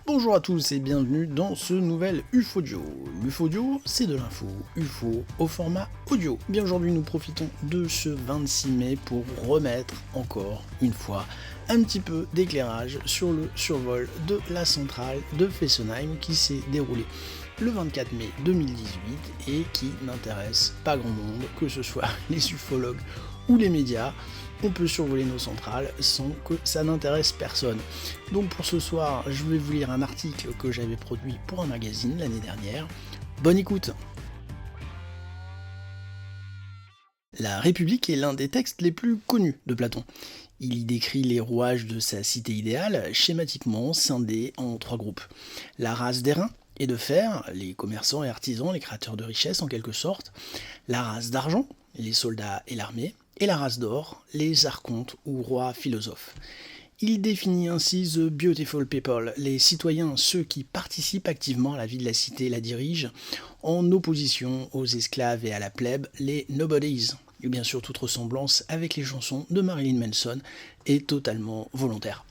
Bonjour à tous et bienvenue dans ce nouvel UFOdio. L'UFOdio, c'est de l'info UFO au format audio. Bien aujourd'hui, nous profitons de ce 26 mai pour remettre encore une fois un petit peu d'éclairage sur le survol de la centrale de Fessenheim qui s'est déroulé le 24 mai 2018 et qui n'intéresse pas grand monde, que ce soit les ufologues ou les médias. On peut survoler nos centrales sans que ça n'intéresse personne. Donc pour ce soir, je vais vous lire un article que j'avais produit pour un magazine l'année dernière. Bonne écoute. La République est l'un des textes les plus connus de Platon. Il y décrit les rouages de sa cité idéale, schématiquement scindés en trois groupes. La race d'airain et de fer, les commerçants et artisans, les créateurs de richesses en quelque sorte. La race d'argent, les soldats et l'armée. Et la race d'or, les archontes ou rois philosophes. Il définit ainsi The Beautiful People, les citoyens, ceux qui participent activement à la vie de la cité et la dirigent, en opposition aux esclaves et à la plèbe, les Nobodies. Et bien sûr, toute ressemblance avec les chansons de Marilyn Manson est totalement volontaire.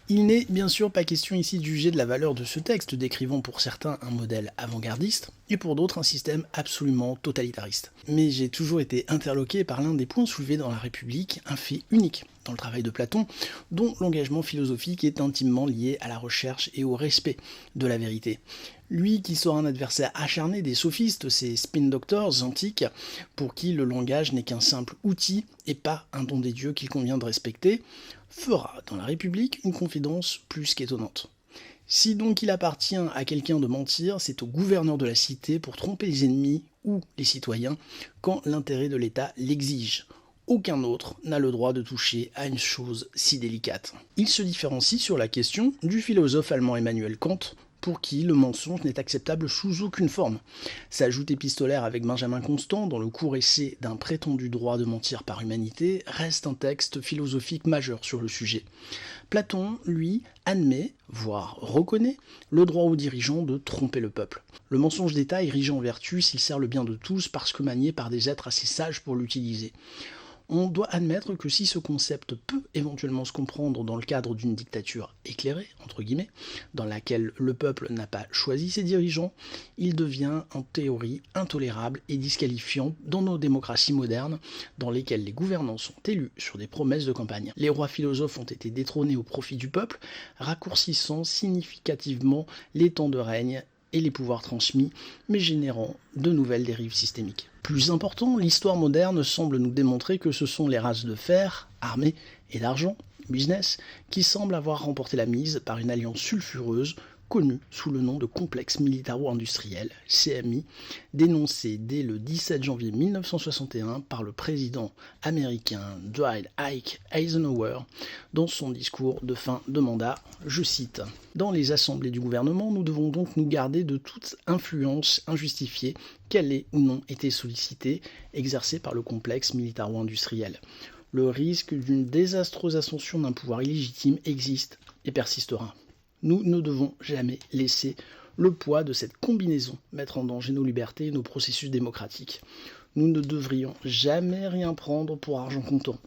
Il n'est bien sûr pas question ici de juger de la valeur de ce texte, décrivant pour certains un modèle avant-gardiste, et pour d'autres un système absolument totalitariste. Mais j'ai toujours été interloqué par l'un des points soulevés dans La République, un fait unique dans le travail de Platon, dont l'engagement philosophique est intimement lié à la recherche et au respect de la vérité. Lui qui sera un adversaire acharné des sophistes, ces spin doctors antiques, pour qui le langage n'est qu'un simple outil et pas un don des dieux qu'il convient de respecter, fera dans La République une confidence plus qu'étonnante. Si donc il appartient à quelqu'un de mentir, c'est au gouverneur de la cité pour tromper les ennemis ou les citoyens quand l'intérêt de l'État l'exige. Aucun autre n'a le droit de toucher à une chose si délicate. Il se différencie sur la question du philosophe allemand Emmanuel Kant, pour qui le mensonge n'est acceptable sous aucune forme. Sa joute épistolaire avec Benjamin Constant dans le court essai d'un prétendu droit de mentir par humanité reste un texte philosophique majeur sur le sujet. Platon, lui, admet, voire reconnaît, le droit aux dirigeants de tromper le peuple. Le mensonge d'État érigé en vertu s'il sert le bien de tous parce que manié par des êtres assez sages pour l'utiliser. On doit admettre que si ce concept peut éventuellement se comprendre dans le cadre d'une dictature éclairée, entre guillemets, dans laquelle le peuple n'a pas choisi ses dirigeants, il devient en théorie intolérable et disqualifiant dans nos démocraties modernes, dans lesquelles les gouvernants sont élus sur des promesses de campagne. Les rois philosophes ont été détrônés au profit du peuple, raccourcissant significativement les temps de règne et les pouvoirs transmis, mais générant de nouvelles dérives systémiques. Plus important, l'histoire moderne semble nous démontrer que ce sont les races de fer, armée et d'argent, business, qui semblent avoir remporté la mise par une alliance sulfureuse connue sous le nom de complexe militaro-industriel, CMI, dénoncé dès le 17 janvier 1961 par le président américain Dwight Eisenhower dans son discours de fin de mandat, je cite « Dans les assemblées du gouvernement, nous devons donc nous garder de toute influence injustifiée, qu'elle ait ou non été sollicitée, exercée par le complexe militaro-industriel. Le risque d'une désastreuse ascension d'un pouvoir illégitime existe et persistera. Nous ne devons jamais laisser le poids de cette combinaison mettre en danger nos libertés et nos processus démocratiques. Nous ne devrions jamais rien prendre pour argent comptant.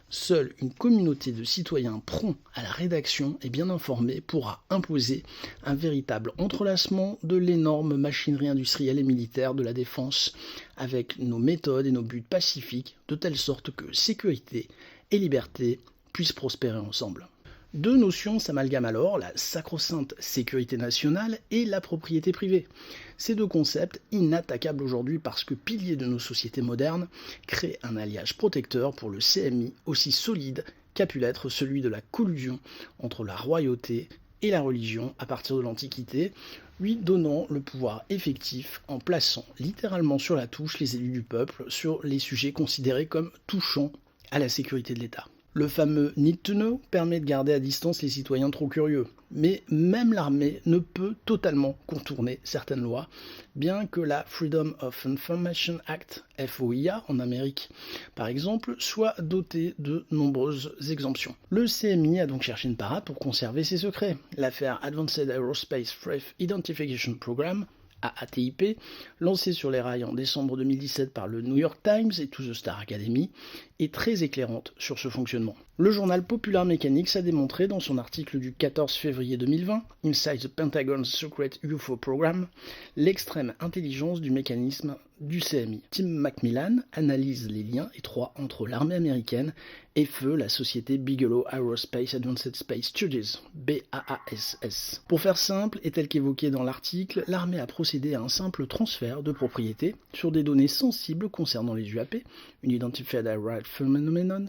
Seule une communauté de citoyens prompts à la rédaction et bien informés pourra imposer un véritable entrelacement de l'énorme machinerie industrielle et militaire de la défense avec nos méthodes et nos buts pacifiques, de telle sorte que sécurité et liberté puissent prospérer ensemble. » Deux notions s'amalgament alors, la sacro-sainte sécurité nationale et la propriété privée. Ces deux concepts, inattaquables aujourd'hui parce que piliers de nos sociétés modernes, créent un alliage protecteur pour le CMI aussi solide qu'a pu l'être celui de la collusion entre la royauté et la religion à partir de l'Antiquité, lui donnant le pouvoir effectif en plaçant littéralement sur la touche les élus du peuple sur les sujets considérés comme touchant à la sécurité de l'État. Le fameux Need to Know permet de garder à distance les citoyens trop curieux, mais même l'armée ne peut totalement contourner certaines lois, bien que la Freedom of Information Act, FOIA en Amérique par exemple, soit dotée de nombreuses exemptions. Le CMI a donc cherché une parade pour conserver ses secrets. L'affaire Advanced Aerospace Threat Identification Program, AATIP, lancée sur les rails en décembre 2017 par le New York Times et To The Star Academy, est très éclairante sur ce fonctionnement. Le journal Popular Mechanics a démontré dans son article du 14 février 2020, Inside the Pentagon's Secret UFO Program, l'extrême intelligence du mécanisme du CMI. Tim Macmillan analyse les liens étroits entre l'armée américaine et feu la société Bigelow Aerospace Advanced Space Studies, BAASS. Pour faire simple, et tel qu'évoqué dans l'article, l'armée a procédé à un simple transfert de propriété sur des données sensibles concernant les UAP, Unidentified Aerial Phenomenon,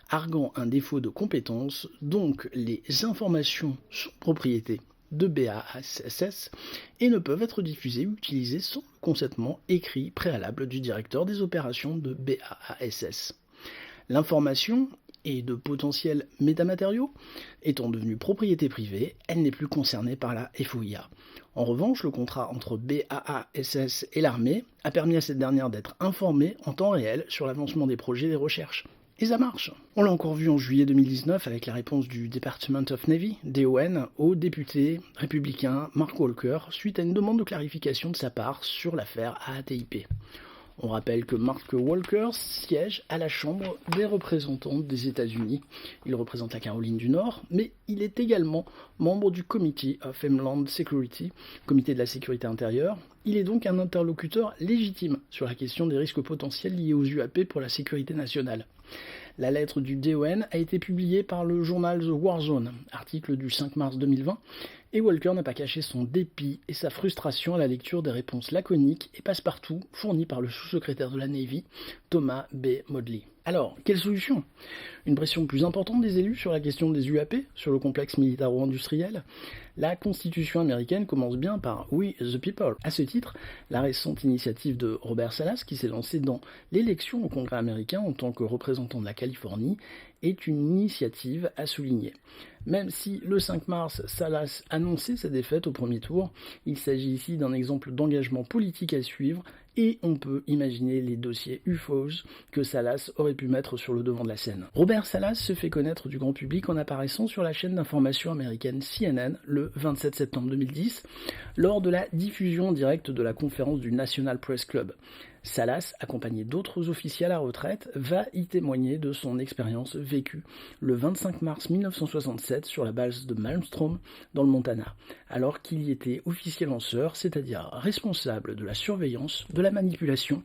arguant un défaut de compétence, donc les informations sont propriété de BAASS et ne peuvent être diffusées ou utilisées sans le consentement écrit préalable du directeur des opérations de BAASS. L'information et de potentiels métamatériaux étant devenue propriété privée, elle n'est plus concernée par la FOIA. En revanche, le contrat entre BAASS et l'armée a permis à cette dernière d'être informée en temps réel sur l'avancement des projets et des recherches. Et ça marche. On l'a encore vu en juillet 2019 avec la réponse du Department of Navy, DON, au député républicain Mark Walker suite à une demande de clarification de sa part sur l'affaire AATIP. On rappelle que Mark Walker siège à la Chambre des représentants des États-Unis. Il représente la Caroline du Nord, mais il est également membre du Committee of Homeland Security, comité de la sécurité intérieure. Il est donc un interlocuteur légitime sur la question des risques potentiels liés aux UAP pour la sécurité nationale. La lettre du DON a été publiée par le journal The War Zone, article du 5 mars 2020, et Walker n'a pas caché son dépit et sa frustration à la lecture des réponses laconiques et passe-partout fournies par le sous-secrétaire de la Navy, Thomas B. Modly. Alors, quelle solution ? Une pression plus importante des élus sur la question des UAP, sur le complexe militaro-industriel ? La Constitution américaine commence bien par « We the People ». À ce titre, la récente initiative de Robert Salas, qui s'est lancé dans l'élection au Congrès américain en tant que représentant de la Californie, est une initiative à souligner. Même si le 5 mars, Salas annonçait sa défaite au premier tour, il s'agit ici d'un exemple d'engagement politique à suivre et on peut imaginer les dossiers UFOs que Salas aurait pu mettre sur le devant de la scène. Robert Salas se fait connaître du grand public en apparaissant sur la chaîne d'information américaine CNN le 27 septembre 2010 lors de la diffusion directe de la conférence du National Press Club. Salas, accompagné d'autres officiers à la retraite, va y témoigner de son expérience vécue le 25 mars 1967 sur la base de Malmstrom dans le Montana, alors qu'il y était officier lanceur, c'est-à-dire responsable de la surveillance, de la manipulation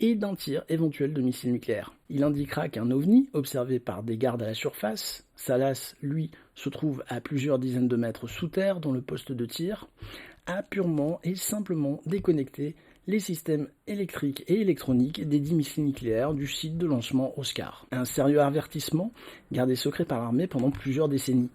et d'un tir éventuel de missiles nucléaires. Il indiquera qu'un ovni, observé par des gardes à la surface, Salas, lui, se trouve à plusieurs dizaines de mètres sous terre dans le poste de tir, a purement et simplement déconnecté les systèmes électriques et électroniques des 10 missiles nucléaires du site de lancement Oscar. Un sérieux avertissement gardé secret par l'armée pendant plusieurs décennies.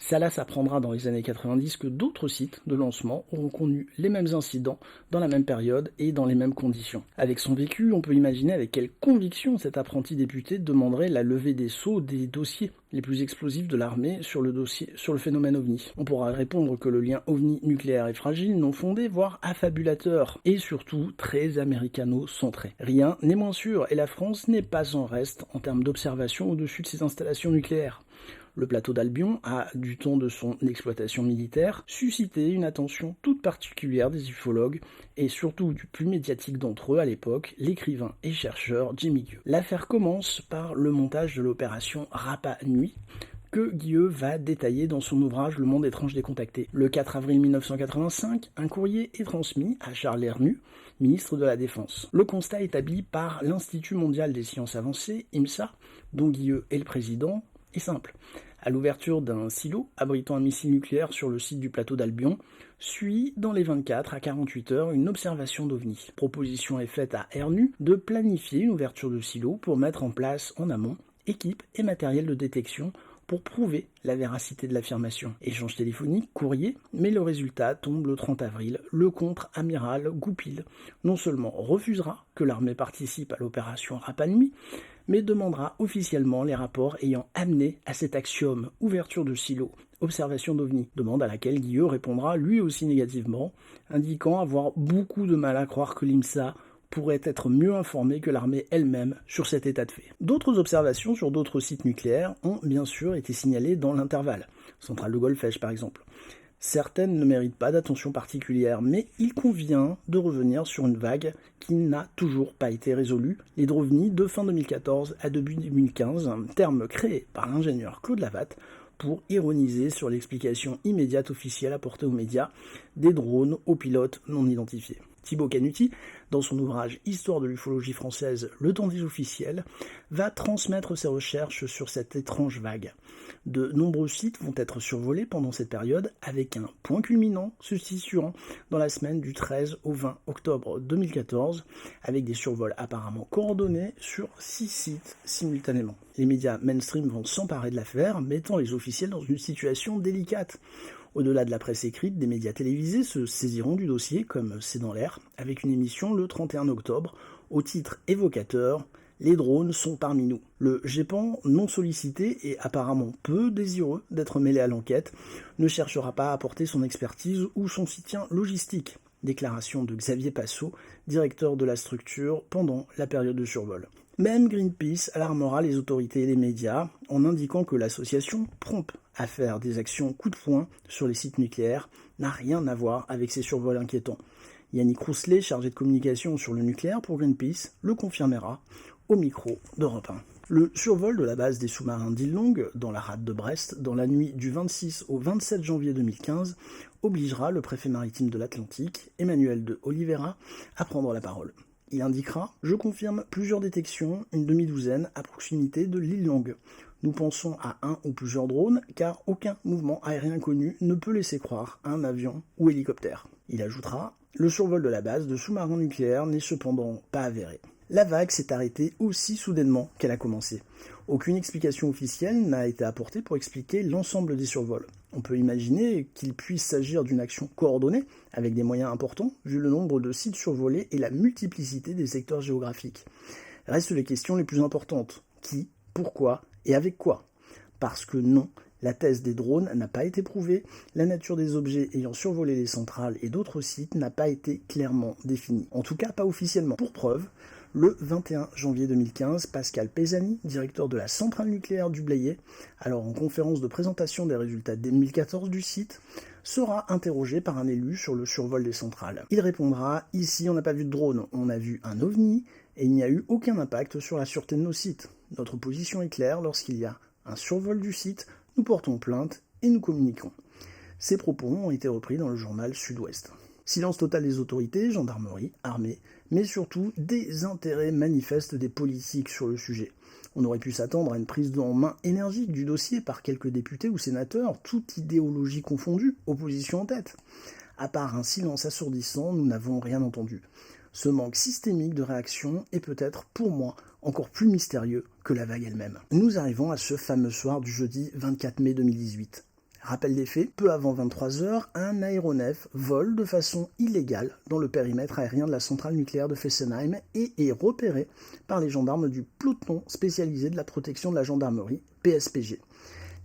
Salas apprendra dans les années 90 que d'autres sites de lancement auront connu les mêmes incidents dans la même période et dans les mêmes conditions. Avec son vécu, on peut imaginer avec quelle conviction cet apprenti député demanderait la levée des sceaux des dossiers les plus explosifs de l'armée sur le phénomène OVNI. On pourra répondre que le lien OVNI nucléaire est fragile, non fondé, voire affabulateur, et surtout très américano-centré. Rien n'est moins sûr, et la France n'est pas en reste en termes d'observation au-dessus de ses installations nucléaires. Le plateau d'Albion a, du temps de son exploitation militaire, suscité une attention toute particulière des ufologues et surtout du plus médiatique d'entre eux à l'époque, l'écrivain et chercheur Jimmy Guieu. L'affaire commence par le montage de l'opération Rapa Nui, que Guieu va détailler dans son ouvrage Le monde étrange décontacté. Le 4 avril 1985, un courrier est transmis à Charles Hernu, ministre de la Défense. Le constat établi par l'Institut mondial des sciences avancées, IMSA, dont Guieu est le président, est simple. À l'ouverture d'un silo abritant un missile nucléaire sur le site du plateau d'Albion, suit dans les 24 à 48 heures une observation d'OVNI. Proposition est faite à Hernu de planifier une ouverture de silo pour mettre en place en amont équipe et matériel de détection pour prouver la véracité de l'affirmation. Échange téléphonique, courrier, mais le résultat tombe le 30 avril. Le contre-amiral Goupil non seulement refusera que l'armée participe à l'opération Rapa Nui, mais demandera officiellement les rapports ayant amené à cet axiome ouverture de silo, observation d'OVNI, demande à laquelle Guieu répondra lui aussi négativement, indiquant avoir beaucoup de mal à croire que l'IMSA pourrait être mieux informée que l'armée elle-même sur cet état de fait. D'autres observations sur d'autres sites nucléaires ont bien sûr été signalées dans l'intervalle, centrale de Golfech par exemple. Certaines ne méritent pas d'attention particulière, mais il convient de revenir sur une vague qui n'a toujours pas été résolue, les drovnis de fin 2014 à début 2015, un terme créé par l'ingénieur Claude Lavatte pour ironiser sur l'explication immédiate officielle apportée aux médias des drones aux pilotes non identifiés. Thibaut Canuti, dans son ouvrage Histoire de l'ufologie française, le temps des officiels, va transmettre ses recherches sur cette étrange vague. De nombreux sites vont être survolés pendant cette période, avec un point culminant se situant dans la semaine du 13 au 20 octobre 2014, avec des survols apparemment coordonnés sur 6 sites simultanément. Les médias mainstream vont s'emparer de l'affaire, mettant les officiels dans une situation délicate. Au-delà de la presse écrite, des médias télévisés se saisiront du dossier, comme C'est dans l'air, avec une émission le 31 octobre, au titre évocateur « Les drones sont parmi nous ». Le GEPAN, non sollicité et apparemment peu désireux d'être mêlé à l'enquête, ne cherchera pas à apporter son expertise ou son soutien logistique. Déclaration de Xavier Passot, directeur de la structure pendant la période de survol. Même Greenpeace alarmera les autorités et les médias en indiquant que l'association, prompte à faire des actions coup de poing sur les sites nucléaires, n'a rien à voir avec ces survols inquiétants. Yannick Rousselet, chargé de communication sur le nucléaire pour Greenpeace, le confirmera au micro d'Europe 1. Le survol de la base des sous-marins d'Île Longue, dans la rade de Brest, dans la nuit du 26 au 27 janvier 2015, obligera le préfet maritime de l'Atlantique, Emmanuel de Oliveira, à prendre la parole. Il indiquera « Je confirme plusieurs détections, une demi-douzaine, à proximité de l'île Longue. Nous pensons à un ou plusieurs drones, car aucun mouvement aérien connu ne peut laisser croire à un avion ou hélicoptère. » Il ajoutera « Le survol de la base de sous-marins nucléaires n'est cependant pas avéré. » La vague s'est arrêtée aussi soudainement qu'elle a commencé. Aucune explication officielle n'a été apportée pour expliquer l'ensemble des survols. On peut imaginer qu'il puisse s'agir d'une action coordonnée, avec des moyens importants, vu le nombre de sites survolés et la multiplicité des secteurs géographiques. Restent les questions les plus importantes. Qui, pourquoi et avec quoi ? Parce que non, la thèse des drones n'a pas été prouvée, la nature des objets ayant survolé les centrales et d'autres sites n'a pas été clairement définie. En tout cas, pas officiellement. Pour preuve, le 21 janvier 2015, Pascal Pesani, directeur de la centrale nucléaire du Blayais, alors en conférence de présentation des résultats 2014 du site, sera interrogé par un élu sur le survol des centrales. Il répondra « Ici, on n'a pas vu de drone, on a vu un ovni et il n'y a eu aucun impact sur la sûreté de nos sites. Notre position est claire, lorsqu'il y a un survol du site, nous portons plainte et nous communiquons. » Ces propos ont été repris dans le journal Sud-Ouest. Silence total des autorités, gendarmerie, armée, mais surtout des intérêts manifestes des politiques sur le sujet. On aurait pu s'attendre à une prise en main énergique du dossier par quelques députés ou sénateurs, toute idéologie confondue, opposition en tête. À part un silence assourdissant, nous n'avons rien entendu. Ce manque systémique de réaction est peut-être, pour moi, encore plus mystérieux que la vague elle-même. Nous arrivons à ce fameux soir du jeudi 24 mai 2018. Rappel des faits, peu avant 23h, un aéronef vole de façon illégale dans le périmètre aérien de la centrale nucléaire de Fessenheim et est repéré par les gendarmes du peloton spécialisé de la protection de la gendarmerie, PSPG.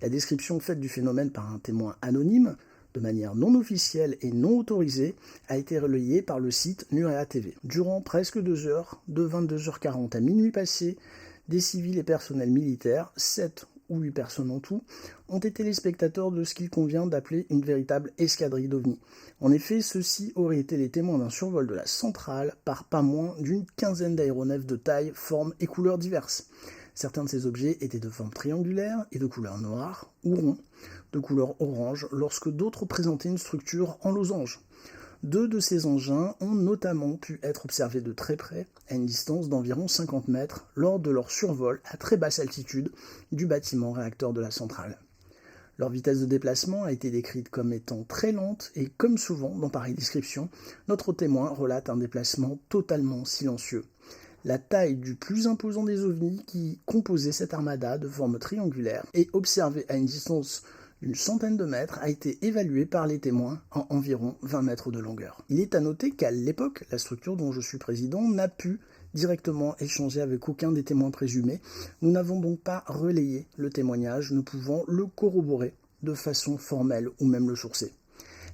La description faite du phénomène par un témoin anonyme, de manière non officielle et non autorisée, a été relayée par le site Nurea TV. Durant presque 2 heures, de 22h40 à minuit passé, des civils et personnels militaires, 7 ou 8 personnes en tout, ont été les spectateurs de ce qu'il convient d'appeler une véritable escadrille d'ovnis. En effet, ceux-ci auraient été les témoins d'un survol de la centrale par pas moins d'une quinzaine d'aéronefs de taille, forme et couleurs diverses. Certains de ces objets étaient de forme triangulaire et de couleur noire, ou rond, de couleur orange, lorsque d'autres présentaient une structure en losange. 2 de ces engins ont notamment pu être observés de très près, à une distance d'environ 50 mètres, lors de leur survol à très basse altitude du bâtiment réacteur de la centrale. Leur vitesse de déplacement a été décrite comme étant très lente et, comme souvent dans pareille description, notre témoin relate un déplacement totalement silencieux. La taille du plus imposant des ovnis qui composait cette armada de forme triangulaire et observée à une distance d'une centaine de mètres a été évaluée par les témoins en environ 20 mètres de longueur. Il est à noter qu'à l'époque, la structure dont je suis président n'a pu directement échanger avec aucun des témoins présumés. Nous n'avons donc pas relayé le témoignage, ne pouvant le corroborer de façon formelle ou même le sourcer.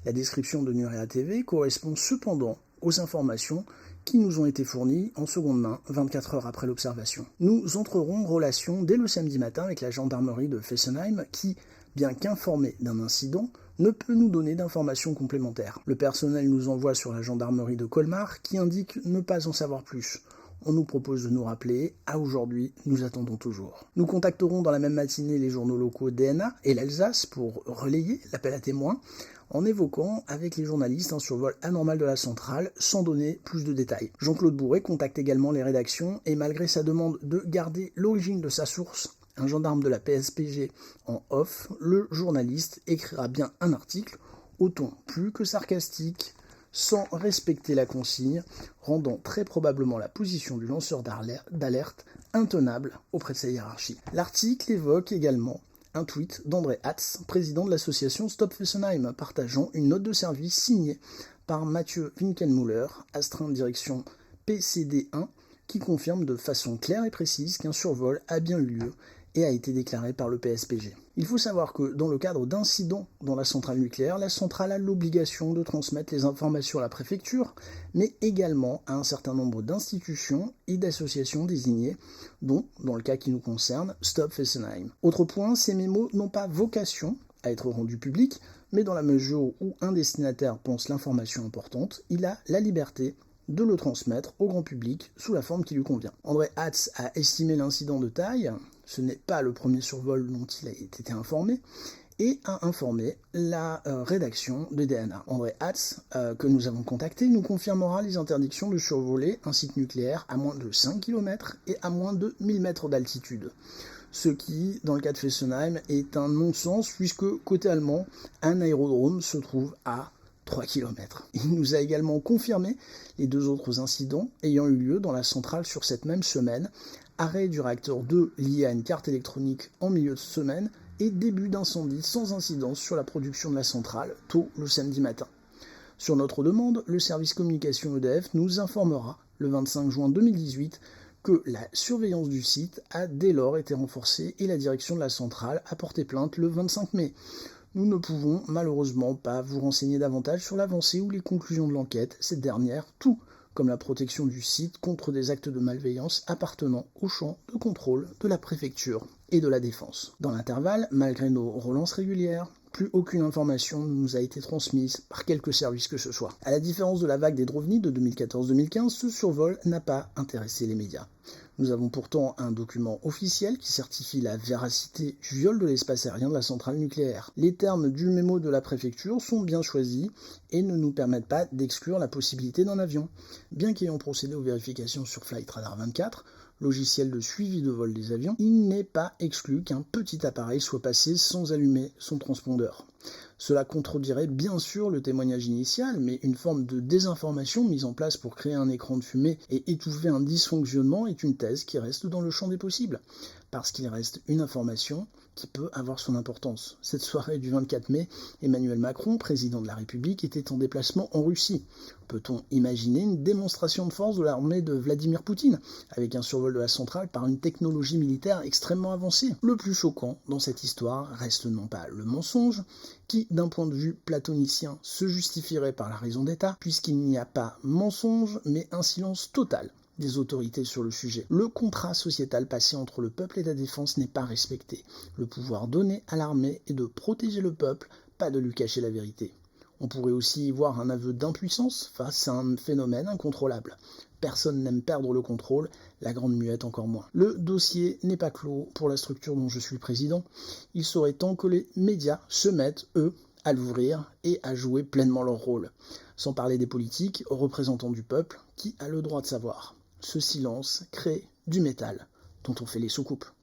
La description de Nurea TV correspond cependant aux informations qui nous ont été fournies en seconde main 24 heures après l'observation. Nous entrerons en relation dès le samedi matin avec la gendarmerie de Fessenheim qui, bien qu'informée d'un incident, ne peut nous donner d'informations complémentaires. Le personnel nous envoie sur la gendarmerie de Colmar qui indique ne pas en savoir plus. On nous propose de nous rappeler, à aujourd'hui, nous attendons toujours. Nous contacterons dans la même matinée les journaux locaux DNA et l'Alsace pour relayer l'appel à témoins, en évoquant avec les journalistes un survol anormal de la centrale, sans donner plus de détails. Jean-Claude Bourret contacte également les rédactions, et malgré sa demande de garder l'origine de sa source, un gendarme de la PSPG en off, le journaliste écrira bien un article, au ton plus que sarcastique, sans respecter la consigne, rendant très probablement la position du lanceur d'alerte intenable auprès de sa hiérarchie. L'article évoque également un tweet d'André Hatz, président de l'association Stop Fessenheim, partageant une note de service signée par Mathieu Winkenmuller, astreint de direction PCD1, qui confirme de façon claire et précise qu'un survol a bien eu lieu et a été déclaré par le PSPG. Il faut savoir que dans le cadre d'incidents dans la centrale nucléaire, la centrale a l'obligation de transmettre les informations à la préfecture, mais également à un certain nombre d'institutions et d'associations désignées, dont, dans le cas qui nous concerne, Stop Fessenheim. Autre point, ces mémos n'ont pas vocation à être rendus publics, mais dans la mesure où un destinataire pense l'information importante, il a la liberté de le transmettre au grand public sous la forme qui lui convient. André Hatz a estimé l'incident de taille, ce n'est pas le premier survol dont il a été informé, et a informé la rédaction de DNA. André Hatz, que nous avons contacté, nous confirmera les interdictions de survoler un site nucléaire à moins de 5 km et à moins de 1000 mètres d'altitude. Ce qui, dans le cas de Fessenheim, est un non-sens puisque, côté allemand, un aérodrome se trouve à 3 km. Il nous a également confirmé les 2 autres incidents ayant eu lieu dans la centrale sur cette même semaine, arrêt du réacteur 2 lié à une carte électronique en milieu de semaine et début d'incendie sans incidence sur la production de la centrale, tôt le samedi matin. Sur notre demande, le service communication EDF nous informera le 25 juin 2018 que la surveillance du site a dès lors été renforcée et la direction de la centrale a porté plainte le 25 mai. Nous ne pouvons malheureusement pas vous renseigner davantage sur l'avancée ou les conclusions de l'enquête, cette dernière, tout comme la protection du site contre des actes de malveillance appartenant au champ de contrôle de la préfecture et de la défense. Dans l'intervalle, malgré nos relances régulières, plus aucune information ne nous a été transmise par quelque service que ce soit. À la différence de la vague des Drovny de 2014-2015, ce survol n'a pas intéressé les médias. Nous avons pourtant un document officiel qui certifie la véracité du viol de l'espace aérien de la centrale nucléaire. Les termes du mémo de la préfecture sont bien choisis et ne nous permettent pas d'exclure la possibilité d'un avion. Bien qu'ayant procédé aux vérifications sur Flight Radar 24, logiciel de suivi de vol des avions, il n'est pas exclu qu'un petit appareil soit passé sans allumer son transpondeur. Cela contredirait bien sûr le témoignage initial, mais une forme de désinformation mise en place pour créer un écran de fumée et étouffer un dysfonctionnement est une thèse qui reste dans le champ des possibles, parce qu'il reste une information qui peut avoir son importance. Cette soirée du 24 mai, Emmanuel Macron, président de la République, était en déplacement en Russie. Peut-on imaginer une démonstration de force de l'armée de Vladimir Poutine, avec un survol de la centrale par une technologie militaire extrêmement avancée? Le plus choquant dans cette histoire reste non pas le mensonge, qui, d'un point de vue platonicien, se justifierait par la raison d'État, puisqu'il n'y a pas mensonge, mais un silence total des autorités sur le sujet. Le contrat sociétal passé entre le peuple et la défense n'est pas respecté. Le pouvoir donné à l'armée est de protéger le peuple, pas de lui cacher la vérité. On pourrait aussi y voir un aveu d'impuissance face à un phénomène incontrôlable. Personne n'aime perdre le contrôle, la grande muette encore moins. Le dossier n'est pas clos pour la structure dont je suis président. Il serait temps que les médias se mettent, eux, à l'ouvrir et à jouer pleinement leur rôle. Sans parler des politiques, représentants du peuple, qui a le droit de savoir. Ce silence crée du métal dont on fait les soucoupes.